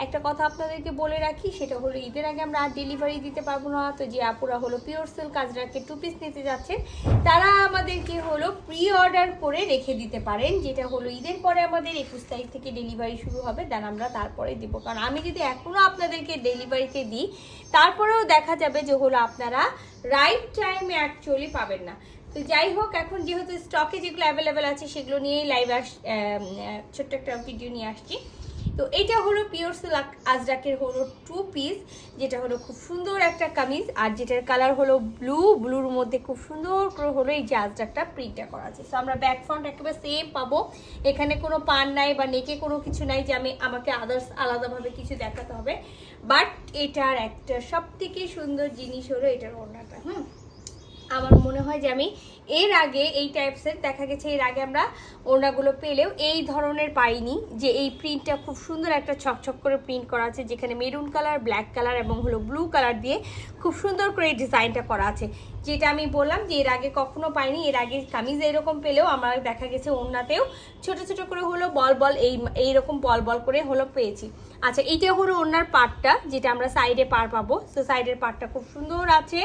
একটা কথা আপনাদেরকে বলে রাখি, সেটা হলো ঈদের আগে আমরা আর ডেলিভারি দিতে পারবো না। তো যে আপুরা হলো পিওর সিল্ক আজরাকে 2 পিস নিতে যাচ্ছেন, তারা আমাদেরকে হলো প্রি অর্ডার করে রেখে দিতে পারেন, যেটা হলো ঈদের পরে আমাদের 21 তারিখ থেকে ডেলিভারি শুরু হবে, দেন আমরা তারপরে দিব। কারণ আমি যদি এখনও আপনাদেরকে ডেলিভারিতে দিই, তারপরেও দেখা যাবে যে হলো আপনারা রাইট টাইমে অ্যাকচুয়ালি পাবেন না। তো যাই হোক, এখন যেহেতু স্টকে যেগুলো অ্যাভেলেবেল আছে সেগুলো নিয়েই ছোট্ট একটা ভিডিও নিয়ে আসছি। তো এটা হলো পিওর সিল্ক আজরাকের হলো 2 পিস, যেটা হলো খুব সুন্দর একটা কামিজ, আর যেটার কালার হলো ব্লুর মধ্যে খুব সুন্দর করে হলো এই যে আজরাকটা প্রিন্টটা করা আছে। সো আমরা ব্যাক ফ্রন্ট একেবারে সেম পাবো, এখানে কোনো পান নাই বা নেকে কোনো কিছু নাই যে আমাকে আলাদাভাবে কিছু দেখাতে হবে। বাট এটার একটা সব থেকে সুন্দর জিনিস হলো এটার ওড়নাটা। আমার মনে হয় যে আমি এর আগে এই টাইপসের দেখা গেছে, এর আগে আমরা ওড়নাগুলো পেলেও এই ধরনের পাইনি, যে এই প্রিন্টটা খুব সুন্দর একটা ছকছক করে প্রিন্ট করা আছে, যেখানে মেরুন কালার, ব্ল্যাক কালার এবং হলো ব্লু কালার দিয়ে খুব সুন্দর করে এই ডিজাইনটা করা আছে, যেটা আমি বললাম যে এর আগে কখনো পাইনি। এর আগে কামিজ এরকম পেলেও আমার দেখা গেছে ওড়নাতেও ছোট ছোট করে হলো বল এইরকম বল করে হলো পেয়েছি। আচ্ছা, এইটা হলো ওড়নার পার্টটা, যেটা আমরা সাইডে পার পাবো। তো সাইডের পার্টটা খুব সুন্দর আছে।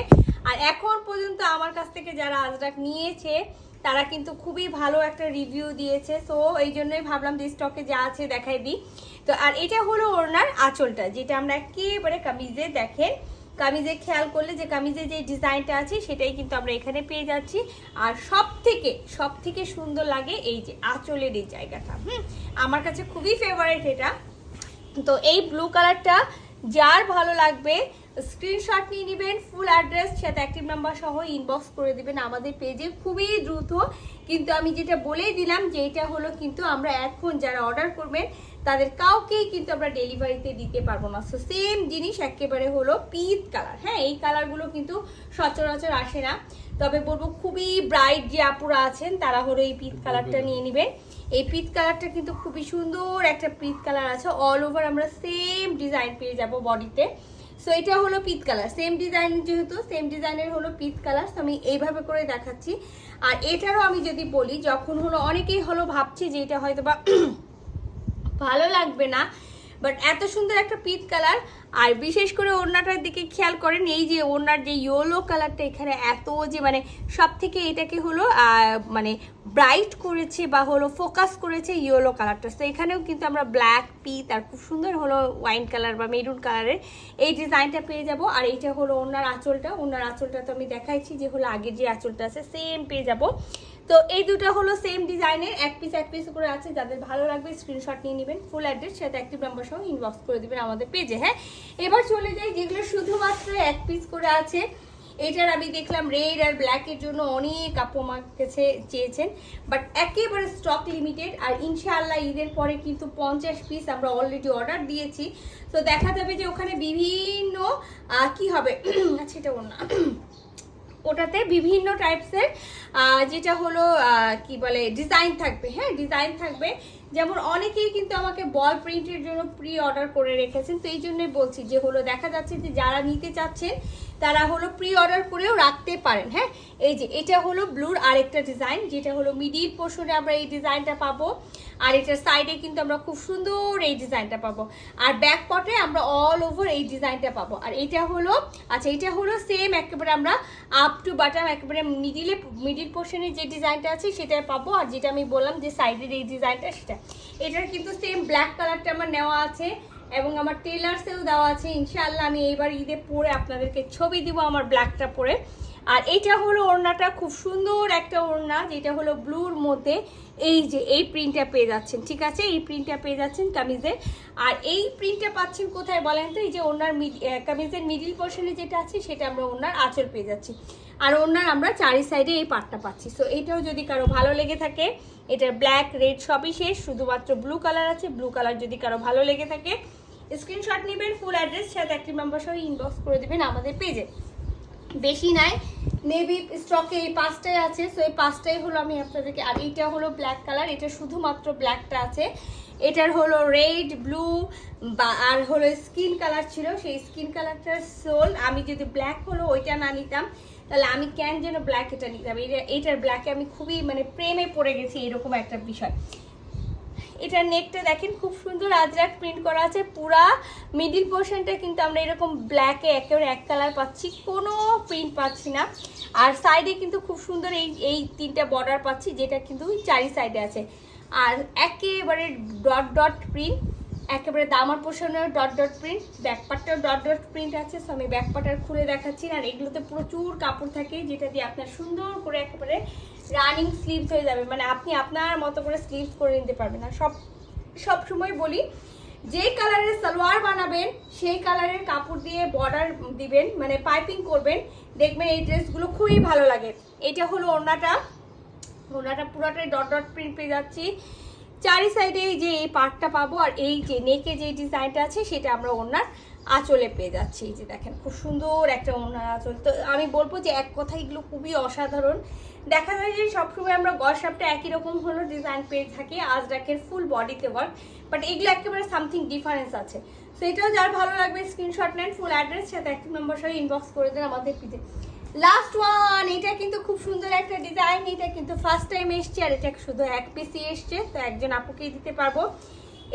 আর এখন পর্যন্ত আমার কাছ থেকে যারা আজরাক নিয়েছে তারা কিন্তু খুবই ভালো একটা রিভিউ দিয়েছে। সো এই জন্যই ভাবলাম যে স্টকে যা আছে দেখাই দিই। তো আর এটা হলো ওড়নার আঁচলটা, যেটা আমরা একেবারে কামিজে দেখেন, কামিজে খেয়াল করলে যে কামিজে যে ডিজাইনটা আছে সেটাই কিন্তু আমরা এখানে পেয়ে যাচ্ছি। আর সব থেকে সুন্দর লাগে এই যে আঁচলের এই জায়গাটা, আমার কাছে খুবই ফেভারিট এটা। তো এই ব্লু কালারটা যার ভালো লাগবে স্ক্রিনশট নিয়ে নেবেন, ফুল অ্যাড্রেস সাথে অ্যাক্টিভ নাম্বার সহ ইনবক্স করে দিবেন আমাদের পেজে খুবই দ্রুত। কিন্তু আমি যেটা বলেই দিলাম যে এটা হলো কিন্তু আমরা এখন যারা অর্ডার করবেন তাদের কাউকেই কিন্তু আমরা ডেলিভারিতে দিতে পারবো না। সো সেম জিনিস একেবারে হলো পিচ কালার। হ্যাঁ, এই কালারগুলো কিন্তু সচরাচর আসে না, তবে বলবো খুবই ব্রাইট যে আপুরা আছেন তারা হলো এই পিচ কালারটা নিয়ে নেবেন। এই পিচ কালারটা কিন্তু খুবই সুন্দর একটা পিচ কালার আছে, অল ওভার আমরা সেম ডিজাইন পেয়ে যাব বডিতে। সো এটা হলো পিচ কালার, সেম ডিজাইন, যেহেতু সেম ডিজাইনের হলো পিচ কালার, আমি এইভাবে করে দেখাচ্ছি। আর এটারও আমি যদি বলি, যখন হলো অনেকেই হলো ভাবছে যে এটা হয়তো বা ভালো লাগবে না, বাট এত সুন্দর একটা পিচ কালার। আর বিশেষ করে ওড়নাটার দিকে খেয়াল করেন, এই যে ওড়নার যে ইয়েলো কালারটা এখানে এত যে মানে সব থেকে এটাকে হলো মানে ব্রাইট করেছে বা হলো ফোকাস করেছে ইয়েলো কালারটা। তো এখানেও কিন্তু আমরা ব্ল্যাক পিচ আর খুব সুন্দর হলো ওয়াইন কালার বা মেরুন কালারের এই ডিজাইনটা পেয়ে যাব। আর এইটা হলো ওড়নার আঁচলটা তো আমি দেখাইছি যে হলো আগের যে আঁচলটা আছে সেম পেয়ে যাব। তো এই দুটো হলো সেম ডিজাইনের, এক পিস করে আছে। যাদের ভালো লাগবে স্ক্রিনশট নিয়ে নেবেন, ফুল অ্যাড্রেস সাথে অ্যাক্টিভ নাম্বার সহ ইনবক্স করে দিবেন আমাদের পেজে। হ্যাঁ, এবার চলে যাই যেগুলো শুধুমাত্র এক পিস করে আছে। এটার আমি দেখলাম রেড আর ব্ল্যাকের জন্য অনেক আপু আমার কাছে চেয়েছেন, বাট একেবারে স্টক লিমিটেড। আর ইনশাআল্লাহ ঈদের পরে কিন্তু 50 পিস আমরা অলরেডি অর্ডার দিয়েছি। তো দেখা যাবে যে ওখানে বিভিন্ন কি হবে আচ্ছা এটা না ওটাতে বিভিন্ন টাইপসের যেটা হলো কি বলে ডিজাইন থাকবে। হ্যাঁ, ডিজাইন থাকবে, যেমন অনেকেই কিন্তু আমাকে বল প্রিন্টের জন্য প্রি অর্ডার করে রেখেছেন। তো এই জন্যই বলছি যে হলো দেখা যাচ্ছে যে যারা নিতে চাচ্ছেন তারা হলো প্রি অর্ডার করেও রাখতে পারেন। হ্যাঁ, এই যে এটা হলো ব্লুর আরেকটা ডিজাইন, যেটা হলো মিডিল পোর্শনে আমরা এই ডিজাইনটা পাবো, আর এটার সাইডে কিন্তু আমরা খুব সুন্দর এই ডিজাইনটা পাবো, আর ব্যাক পটে আমরা অল ওভার এই ডিজাইনটা পাবো। আর এটা হলো আচ্ছা, এটা হলো সেম একেবারে আমরা আপ টু বাটাম একেবারে মিডিল পোর্শনে যে ডিজাইনটা আছে সেটাই পাবো। আর যেটা আমি বললাম যে সাইডের এই ডিজাইনটা সেটা, এটার কিন্তু সেম ব্ল্যাক কালারটা আমার নেওয়া আছে এবং আমার টেলার্সেও দেওয়া আছে। ইনশাআল্লাহ আমি এইবার ঈদে পরে আপনাদেরকে ছবি দিব আমার ব্ল্যাকটা পরে। আর এটা হলো ওড়নাটা, খুব সুন্দর একটা ওড়না, যেটা হলো ব্লুর মধ্যে এই যে এই প্রিন্টটা পেয়ে যাচ্ছেন। ঠিক আছে, এই প্রিন্টটা পেয়ে যাচ্ছেন কামিজে। আর এই প্রিন্টটা পাচ্ছেন কোথায় বলেন তো? এই যে ওড়নার কামিজের মিডিল পোর্শনে যেটা আছে সেটা আমরা ওড়নার আঁচল পেয়ে যাচ্ছি, আর ওড়নার আমরা চারি সাইডে এই পার্টটা পাচ্ছি। সো এটাও যদি কারো ভালো লেগে থাকে, এটার ব্ল্যাক রেড সবই শেষ, শুধুমাত্র ব্লু কালার আছে। ব্লু কালার যদি কারো ভালো লেগে থাকে স্ক্রিনশট নেবেন, ফুল অ্যাড্রেস সাথে অ্যাক্টিভ নাম্বার সহ ইনবক্স করে দেবেন আমাদের পেজে। বেশি নাই, মেবি স্টকে এই 5টাই আছে। সো এই 5টাই হলো আমি আপনাদেরকে। আর এইটা হলো ব্ল্যাক কালার, এটা শুধুমাত্র ব্ল্যাকটা আছে। এটার হলো রেড, ব্লু বা আর হলো স্কিন কালার ছিল, সেই স্কিন কালারটার সোল আমি যদি ব্ল্যাক হলো ওইটা না নিতাম তাহলে আমি কেন যেন ব্ল্যাক এটা নিতাম। এইটার ব্ল্যাকে আমি খুবই মানে প্রেমে পড়ে গেছি, এরকম একটা বিষয়। এটার নেকটা দেখেন খুব সুন্দর আজরাক প্রিন্ট করা আছে, পুরা মিডিল পোর্শনটা কিন্তু আমরা এরকম ব্ল্যাকে একেবারে এক কালার পাচ্ছি, কোনো প্রিন্ট পাচ্ছি না। আর সাইডে কিন্তু খুব সুন্দর এই তিনটা বর্ডার পাচ্ছি, যেটা কিন্তু চারি সাইডে আছে। আর একেবারে ডট ডট প্রিন্ট, একেবারে দামার পোর্শনের ডট ডট প্রিন্ট, ব্যাকপার্টটাও ডট ডট প্রিন্ট আছে। সো আমি ব্যাকপার্টার খুলে দেখাচ্ছি। আর এগুলোতে প্রচুর কাপড় থাকে, যেটা দিয়ে আপনার সুন্দর করে একেবারে রানিং স্লিভস হয়ে যাবে, মানে আপনি আপনার মতো করে স্লিভস করে নিতে পারবেন। আর সব সময় বলি, যে কালারের সালোয়ার বানাবেন সেই কালারের কাপড় দিয়ে বর্ডার দিবেন, মানে পাইপিং করবেন, দেখবেন এই ড্রেসগুলো খুবই ভালো লাগে। এটা হলো ওড়নাটা পুরোটাই ডট ডট প্রিন্ট পেয়ে যাচ্ছি। চারি সাইডে যে এই পার্টটা পাবো, আর এই যে নেকে যে ডিজাইনটা আছে সেটা আমরা ওড়নার আঁচলে পেয়ে যাচ্ছি। এই যে দেখেন খুব সুন্দর একটা ওড়নার আঁচল। তো আমি বলবো যে এক কথা এগুলো খুবই অসাধারণ। দেখা যায় যে সবসময় আমরা গসাপটা একই রকম হলো ডিজাইন পেয়ে থাকি, আজরাকের ফুল বডিতে ওয়ার্ক, বাট এগুলো একেবারে সামথিং ডিফারেন্স আছে। তো এটাও যার ভালো লাগবে স্ক্রিনশট নেন, ফুল অ্যাড্রেস সাথে অ্যাক্টিভ নাম্বার সহ ইনবক্স করে দেন আমাদের পিতে। লাস্ট ওয়ান, এটা কিন্তু খুব সুন্দর একটা ডিজাইন, এটা কিন্তু ফার্স্ট টাইম এসছে, আর এটা শুধু এক পিসি এসছে, তো একজন আপুকেই দিতে পারবো।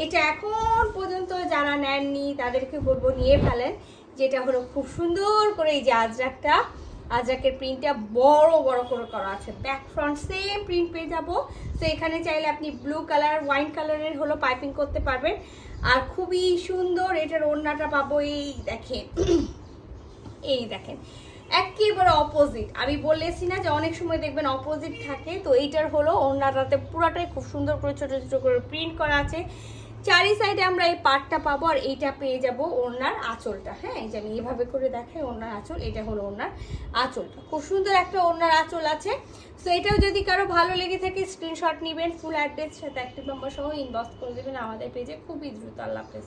এটা এখন পর্যন্ত যারা নেননি তাদেরকে বলবো নিয়ে ফেলেন। যেটা হলো খুব সুন্দর করে এই যে আজরাকের প্রিন্টটা বড় বড় করে করা আছে, ব্যাক ফ্রন্ট সেম প্রিন্ট পেয়ে যাবো। তো এখানে চাইলে আপনি ব্লু কালার ওয়াইন কালারের হলো পাইপিং করতে পারবেন। আর খুবই সুন্দর এটার ওড়নাটা পাবো, এই দেখেন একেবারে অপোজিট। আমি বলেছি না যে অনেক সময় দেখবেন অপোজিট থাকে, তো এইটার হলো ওড়নাটাতে পুরাটাই খুব সুন্দর করে ছোট ছোট করে প্রিন্ট করা আছে। চারি সাইডে আমরা এই পার্টটা পাবো, আর এইটা পেয়ে যাব ওড়নার আঁচলটা। হ্যাঁ, এই যে আমি এইভাবে করে দেখাই ওড়নার আঁচল, এটা হলো ওড়নার আঁচলটা, খুব সুন্দর একটা ওড়নার আঁচল আছে। সো এটাও যদি কারো ভালো লেগে থাকে স্ক্রিনশট নেবেন, ফুল অ্যাড্রেস সাথে অ্যাক্টিভ নাম্বার সহ ইনবক্স করে দেবেন আমাদের পেজে। খুবই দ্রুত। আল্লাহ হাফেজ।